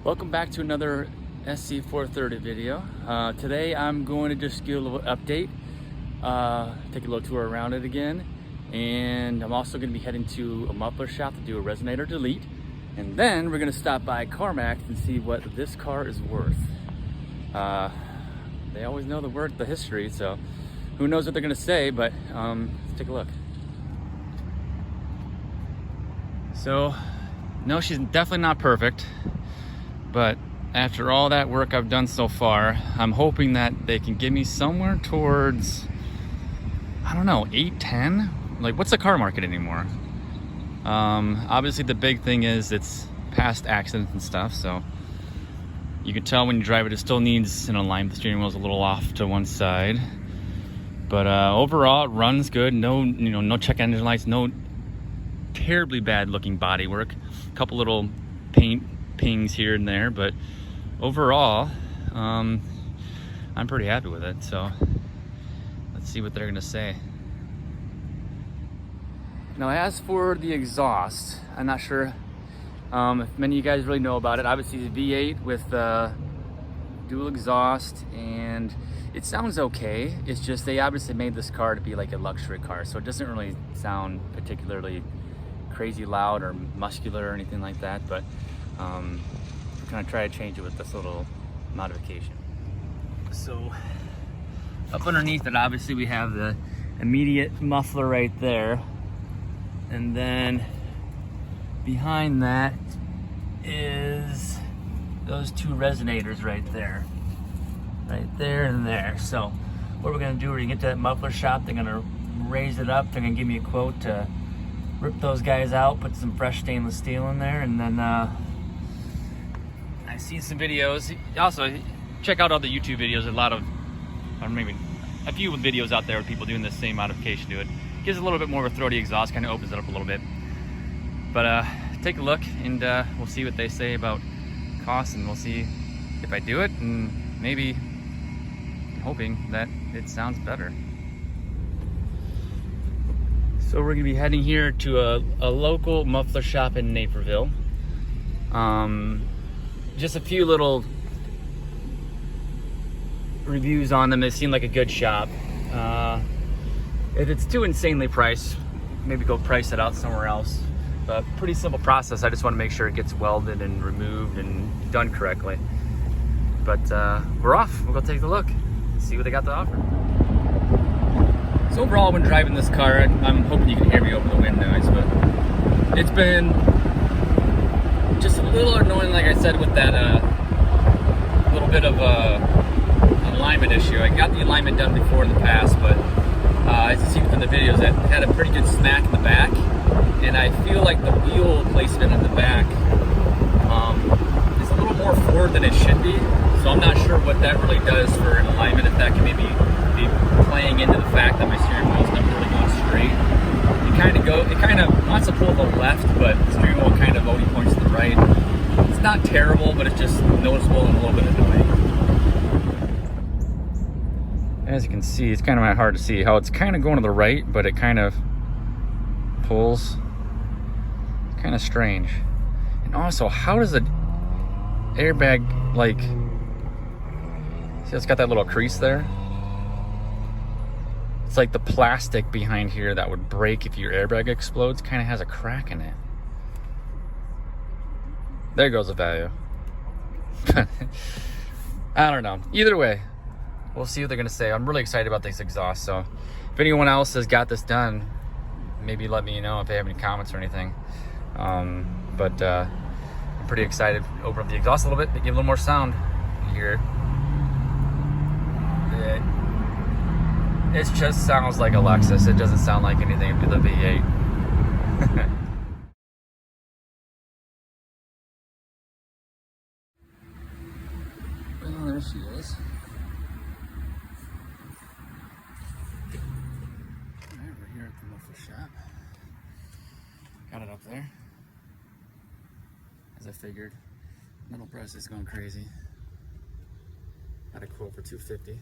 Welcome back to another SC430 video. Today I'm going to just give a little update, take a little tour around it again, and I'm also going to be heading to a muffler shop to do a resonator delete, and then we're going to stop by CarMax and see what this car is worth. They always know the history, so who knows what they're going to say, but let's take a look. So, no, she's definitely not perfect. But after all that work I've done so far, I'm hoping that they can give me somewhere towards, I don't know, 8, 10? Like, what's the car market anymore? Obviously the big thing is it's past accidents and stuff, so you can tell when you drive it, it still needs an alignment. The steering wheel's a little off to one side. But overall, it runs good. No check engine lights, no terribly bad looking bodywork. A couple little paint pings here and there, but overall I'm pretty happy with it. So let's see what they're gonna say. Now, as for the exhaust, I'm not sure if many of you guys really know about it. Obviously the V8 with dual exhaust, and it sounds okay. It's just they obviously made this car to be like a luxury car, so it doesn't really sound particularly crazy loud or muscular or anything like that, but we're gonna try to change it with this little modification. So up underneath it, obviously we have the immediate muffler right there, and then behind that is those two resonators right there and there. So what we're gonna do, we're gonna get to that muffler shop, they're gonna raise it up, they're gonna give me a quote to rip those guys out, put some fresh stainless steel in there, and then I've seen some videos. Also, check out all the YouTube videos. Maybe a few videos out there with people doing the same modification to it. Gives it a little bit more of a throaty exhaust, kind of opens it up a little bit. But take a look, and we'll see what they say about costs, and we'll see if I do it, and maybe hoping that it sounds better. So we're gonna be heading here to a local muffler shop in Naperville. Just a few little reviews on them. They seem like a good shop. If it's too insanely priced, maybe go price it out somewhere else. But pretty simple process. I just want to make sure it gets welded and removed and done correctly. But we're off. We'll go take a look, see what they got to offer. So overall, when driving this car, I'm hoping you can hear me over the wind noise, but it's been just a little annoying, like I said, with that little bit of alignment issue. I got the alignment done before in the past, but as you see within the videos, it had a pretty good smack in the back, and I feel like the wheel placement in the back is a little more forward than it should be. So I'm not sure what that really does for an alignment, if that can maybe be playing into the fact that my steering wheel is never really going straight. It kind of wants to pull to the left, but the steering wheel kind of only points to the right. It's not terrible, but it's just noticeable and a little bit annoying. As you can see, it's kind of hard to see how it's kind of going to the right, but it kind of pulls. It's kind of strange. And also, how does the airbag, like, see, it's got that little crease there? It's like the plastic behind here that would break if your airbag explodes kind of has a crack in it. There goes the value. I don't know. Either way, we'll see what they're gonna say. I'm really excited about this exhaust, so if anyone else has got this done, maybe let me know if they have any comments or anything. But I'm pretty excited. Open up the exhaust a little bit, give it a little more sound. You hear it. It just sounds like a Lexus. It doesn't sound like anything with the V8. Well, there she is. Alright, we're here at the muffler shop. Got it up there. As I figured. Metal press is going crazy. Got a quote for $250.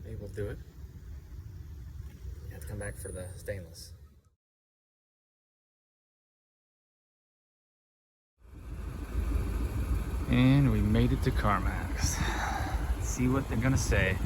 Maybe we'll do it. You have to come back for the stainless. And we made it to CarMax. Let's see what they're gonna say.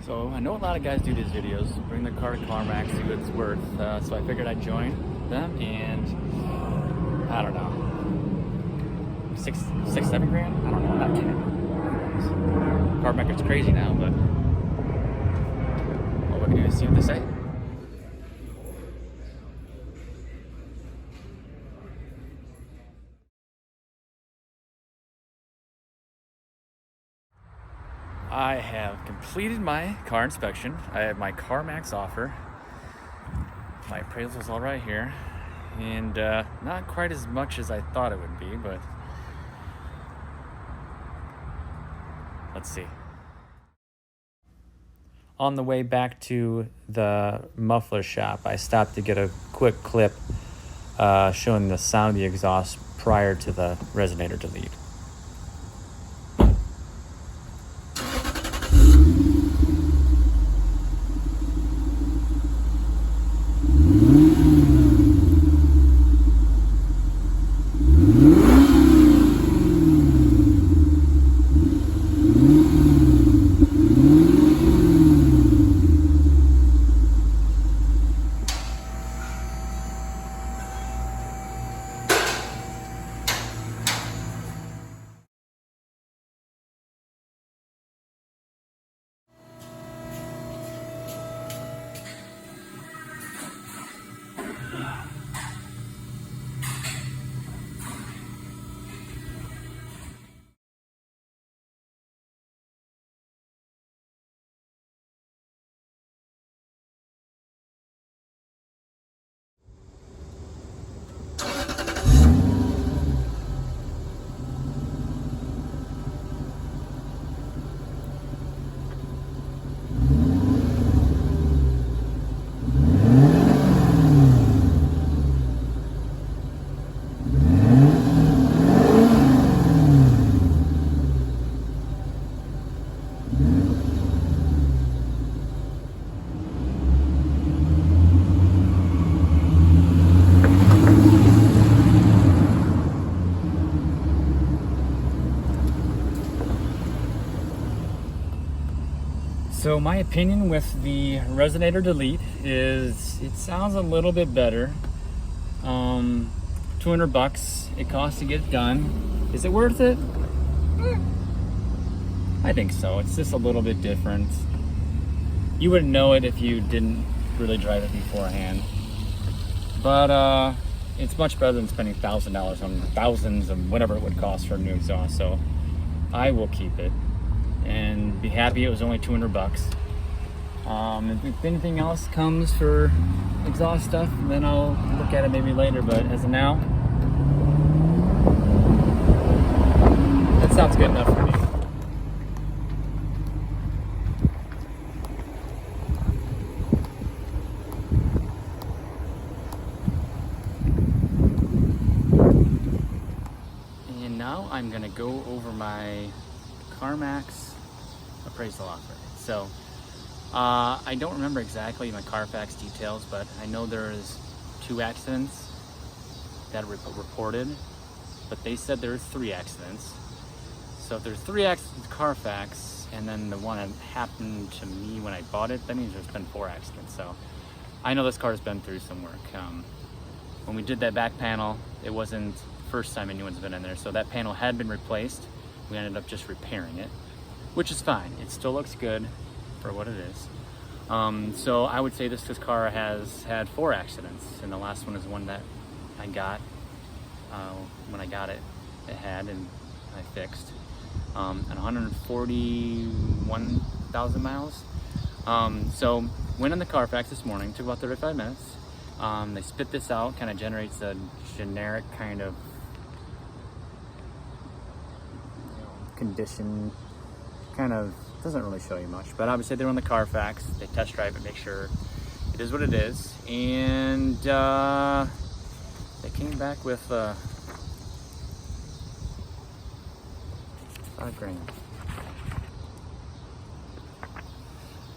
So I know a lot of guys do these videos, bring their car to CarMax, see what it's worth. So I figured I'd join them, and I don't know, six, 7 grand? I don't know, not kidding. Car market's crazy now, but all we're gonna do is see what they say. I have completed my car inspection. I have my CarMax offer. My appraisal's all right here. And not quite as much as I thought it would be, but let's see. On the way back to the muffler shop, I stopped to get a quick clip showing the sound of the exhaust prior to the resonator delete. So my opinion with the resonator delete is it sounds a little bit better. $200 it costs to get done. Is it worth it? I think so. It's just a little bit different. You wouldn't know it if you didn't really drive it beforehand. But it's much better than spending $1,000 on thousands of whatever it would cost for a new exhaust. So I will keep it and be happy it was only $200. If anything else comes for exhaust stuff, then I'll look at it maybe later, but as of now, that sounds good enough for me. And now I'm gonna go over my CarMax appraisal offer. So I don't remember exactly my Carfax details, but I know there's 2 accidents that were reported, but they said there were 3 accidents. So if there's 3 accidents with Carfax and then the one that happened to me when I bought it, that means there's been 4 accidents. So I know this car's been through some work. When we did that back panel, it wasn't the first time anyone's been in there, so that panel had been replaced. We ended up just repairing it, which is fine. It still looks good for what it is. So I would say this car has had 4 accidents, and the last one is one that I got when I got it. It had, and I fixed, and 141,000 miles. So went in the Carfax this morning, took about 35 minutes. They spit this out, kind of generates a generic kind of condition, kind of doesn't really show you much, but obviously they're on the Carfax. They test drive it, make sure it is what it is, and they came back with $5,000.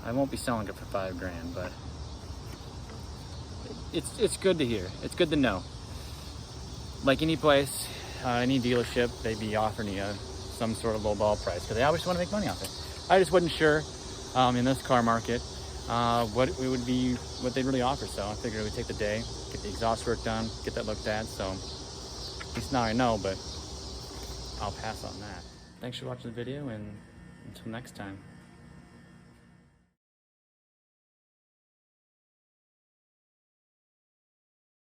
I won't be selling it for $5,000, but it's good to hear. It's good to know. Like any place, any dealership, they'd be offering you some sort of lowball price because they always want to make money off it. I just wasn't sure in this car market what they'd really offer. So I figured we'd take the day, get the exhaust work done, get that looked at. So at least now I know, but I'll pass on that. Thanks for watching the video, and until next time.